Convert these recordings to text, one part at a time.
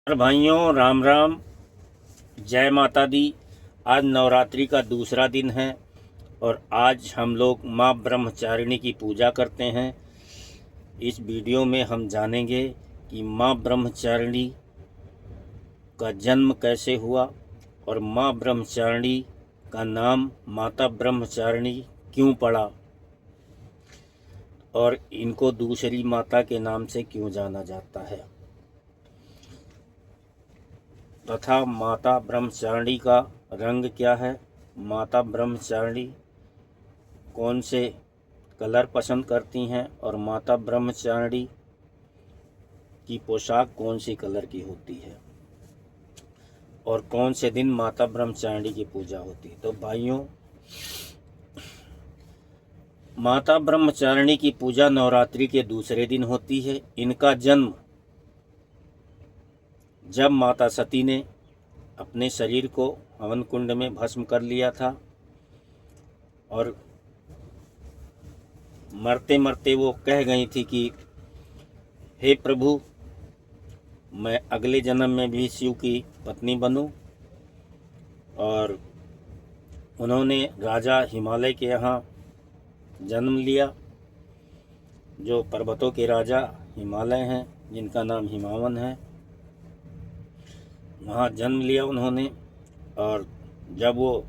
भाइयों, राम राम, जय माता दी। आज नवरात्रि का दूसरा दिन है और आज हम लोग माँ ब्रह्मचारिणी की पूजा करते हैं। इस वीडियो में हम जानेंगे कि माँ ब्रह्मचारिणी का जन्म कैसे हुआ और माँ ब्रह्मचारिणी का नाम माता ब्रह्मचारिणी क्यों पड़ा और इनको दूसरी माता के नाम से क्यों जाना जाता है, तथा माता ब्रह्मचारिणी का रंग क्या है, माता ब्रह्मचारिणी कौन से कलर पसंद करती हैं और माता ब्रह्मचारिणी की पोशाक कौन सी कलर की होती है और कौन से दिन माता ब्रह्मचारिणी की पूजा होती है। तो भाइयों, माता ब्रह्मचारिणी की पूजा नवरात्रि के दूसरे दिन होती है। इनका जन्म जब माता सती ने अपने शरीर को हवन कुंड में भस्म कर लिया था और मरते मरते वो कह गई थी कि हे प्रभु, मैं अगले जन्म में भी शिव की पत्नी बनूं, और उन्होंने राजा हिमालय के यहाँ जन्म लिया। जो पर्वतों के राजा हिमालय हैं, जिनका नाम हिमावन है, वहाँ जन्म लिया उन्होंने। और जब वो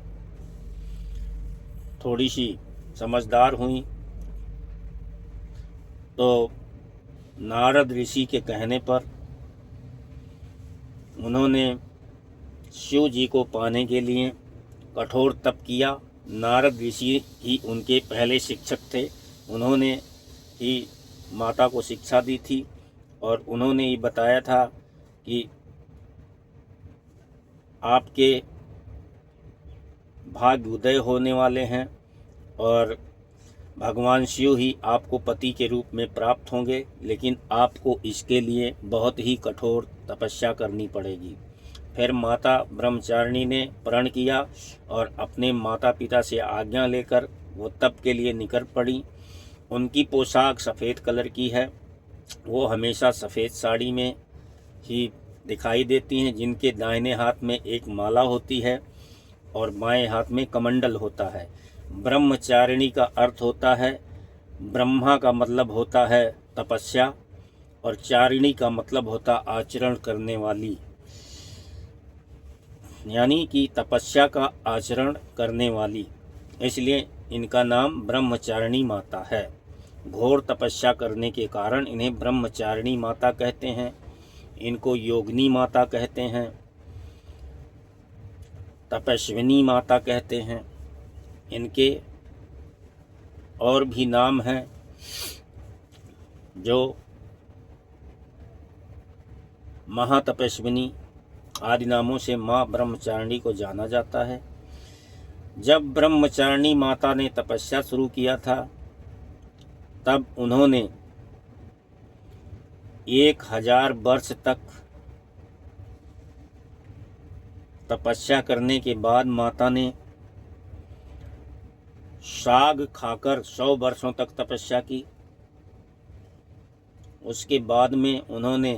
थोड़ी सी समझदार हुई तो नारद ऋषि के कहने पर उन्होंने शिव जी को पाने के लिए कठोर तप किया। नारद ऋषि ही उनके पहले शिक्षक थे। उन्होंने ही माता को शिक्षा दी थी और उन्होंने ही बताया था कि आपके भाग्य उदय होने वाले हैं और भगवान शिव ही आपको पति के रूप में प्राप्त होंगे, लेकिन आपको इसके लिए बहुत ही कठोर तपस्या करनी पड़ेगी। फिर माता ब्रह्मचारिणी ने प्रण किया और अपने माता पिता से आज्ञा लेकर वो तप के लिए निकल पड़ी। उनकी पोशाक सफ़ेद कलर की है। वो हमेशा सफ़ेद साड़ी में ही दिखाई देती हैं, जिनके दाहिने हाथ में एक माला होती है और बाएं हाथ में कमंडल होता है। ब्रह्मचारिणी का अर्थ होता है, ब्रह्मा का मतलब होता है तपस्या और चारिणी का मतलब होता आचरण करने वाली, यानी कि तपस्या का आचरण करने वाली। इसलिए इनका नाम ब्रह्मचारिणी माता है। घोर तपस्या करने के कारण इन्हें ब्रह्मचारिणी माता कहते हैं। इनको योगिनी माता कहते हैं, तपस्विनी माता कहते हैं। इनके और भी नाम हैं जो महातपस्विनी आदि नामों से माँ ब्रह्मचारिणी को जाना जाता है। जब ब्रह्मचारिणी माता ने तपस्या शुरू किया था तब उन्होंने 1000 वर्ष तक तपस्या करने के बाद माता ने साग खाकर 100 वर्षों तक तपस्या की। उसके बाद में उन्होंने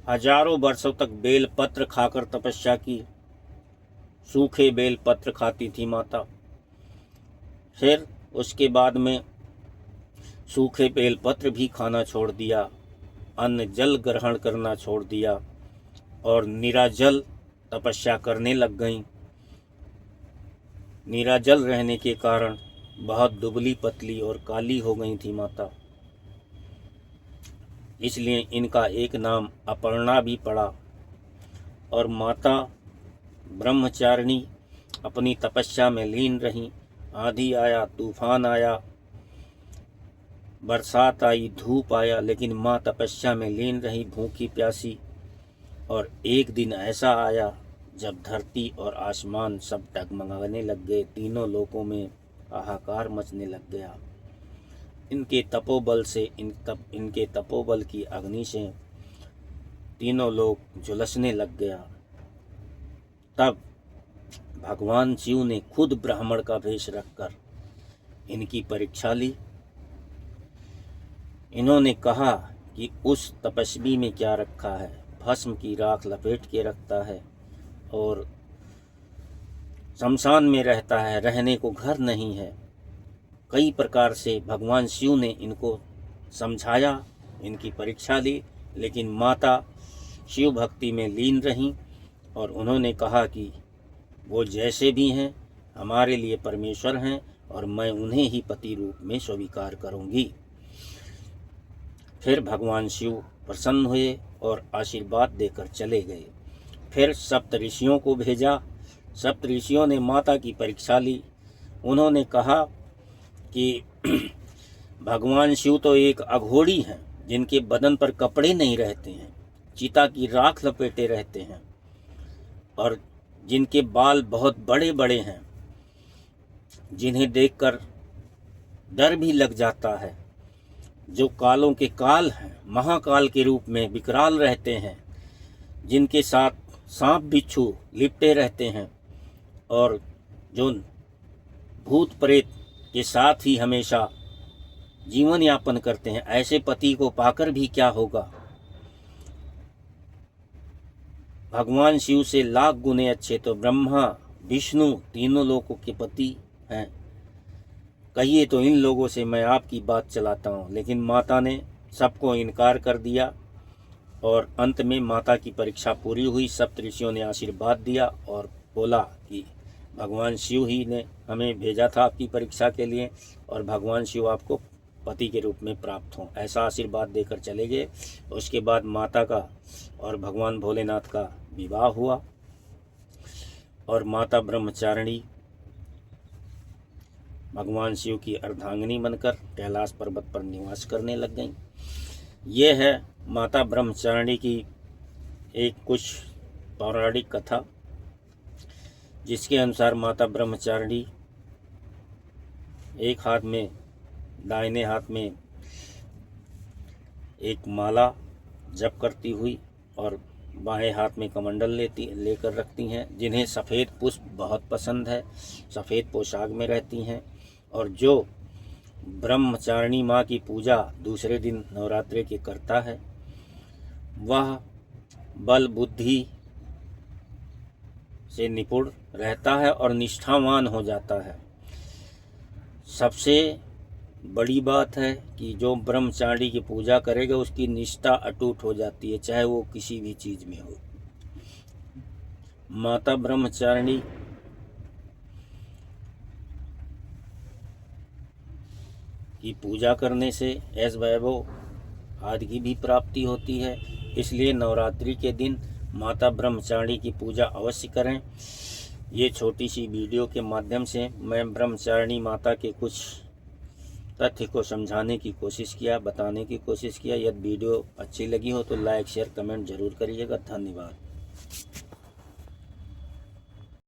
हजारों वर्षों तक बेल पत्र खाकर तपस्या की। सूखे बेल पत्र खाती थी माता। फिर उसके बाद में सूखे बेल पत्र भी खाना छोड़ दिया, अन्न जल ग्रहण करना छोड़ दिया और निराजल तपस्या करने लग गईं। निराजल रहने के कारण बहुत दुबली पतली और काली हो गई थी माता। इसलिए इनका एक नाम अपर्णा भी पड़ा। और माता ब्रह्मचारिणी अपनी तपस्या में लीन रहीं। आंधी आया, तूफान आया, बरसात आई, धूप आया, लेकिन माँ तपस्या में लीन रही, भूखी प्यासी। और एक दिन ऐसा आया जब धरती और आसमान सब डगमगाने लग गए। तीनों लोकों में हाहाकार मचने लग गया। इनके तपोबल से इनके तपोबल की अग्नि से तीनों लोग झुलसने लग गया। तब भगवान शिव ने खुद ब्राह्मण का वेश रखकर इनकी परीक्षा ली। इन्होंने कहा कि उस तपस्वी में क्या रखा है, भस्म की राख लपेट के रखता है और शमशान में रहता है, रहने को घर नहीं है। कई प्रकार से भगवान शिव ने इनको समझाया, इनकी परीक्षा ली, लेकिन माता शिव भक्ति में लीन रहीं और उन्होंने कहा कि वो जैसे भी हैं हमारे लिए परमेश्वर हैं और मैं उन्हें ही पति रूप में स्वीकार करूंगी। फिर भगवान शिव प्रसन्न हुए और आशीर्वाद देकर चले गए। फिर सप्त ऋषियों को भेजा। सप्त ऋषियों ने माता की परीक्षा ली। उन्होंने कहा कि भगवान शिव तो एक अघोरी हैं जिनके बदन पर कपड़े नहीं रहते हैं, चिता की राख लपेटे रहते हैं और जिनके बाल बहुत बड़े बड़े हैं, जिन्हें देखकर डर भी लग जाता है, जो कालों के काल हैं, महाकाल के रूप में विकराल रहते हैं, जिनके साथ सांप बिच्छू लिपटे रहते हैं और जो भूत प्रेत के साथ ही हमेशा जीवन यापन करते हैं, ऐसे पति को पाकर भी क्या होगा। भगवान शिव से लाख गुने अच्छे तो ब्रह्मा विष्णु तीनों लोगों के पति हैं। कहिए तो इन लोगों से मैं आपकी बात चलाता हूँ। लेकिन माता ने सबको इनकार कर दिया और अंत में माता की परीक्षा पूरी हुई। सप्त ऋषियों ने आशीर्वाद दिया और बोला कि भगवान शिव ही ने हमें भेजा था आपकी परीक्षा के लिए और भगवान शिव आपको पति के रूप में प्राप्त हों, ऐसा आशीर्वाद देकर चले गए। उसके बाद माता का और भगवान भोलेनाथ का विवाह हुआ और माता ब्रह्मचारिणी भगवान शिव की अर्धांगिनी बनकर कैलाश पर्वत पर निवास करने लग गईं। ये है माता ब्रह्मचारिणी की एक कुछ पौराणिक कथा, जिसके अनुसार माता ब्रह्मचारिणी एक हाथ में, दाहिने हाथ में एक माला जप करती हुई और बाएं हाथ में कमंडल लेकर रखती हैं, जिन्हें सफ़ेद पुष्प बहुत पसंद है, सफ़ेद पोशाक में रहती हैं। और जो ब्रह्मचारिणी माँ की पूजा दूसरे दिन नवरात्रि के करता है, वह बल बुद्धि से निपुण रहता है और निष्ठावान हो जाता है। सबसे बड़ी बात है कि जो ब्रह्मचारिणी की पूजा करेगा उसकी निष्ठा अटूट हो जाती है, चाहे वो किसी भी चीज़ में हो। माता ब्रह्मचारिणी की पूजा करने से ऐश वैभव आदि की भी प्राप्ति होती है। इसलिए नवरात्रि के दिन माता ब्रह्मचारिणी की पूजा अवश्य करें। ये छोटी सी वीडियो के माध्यम से मैं ब्रह्मचारिणी माता के कुछ तथ्य को समझाने की कोशिश किया, बताने की कोशिश किया। यदि वीडियो अच्छी लगी हो तो लाइक शेयर कमेंट जरूर करिएगा। धन्यवाद।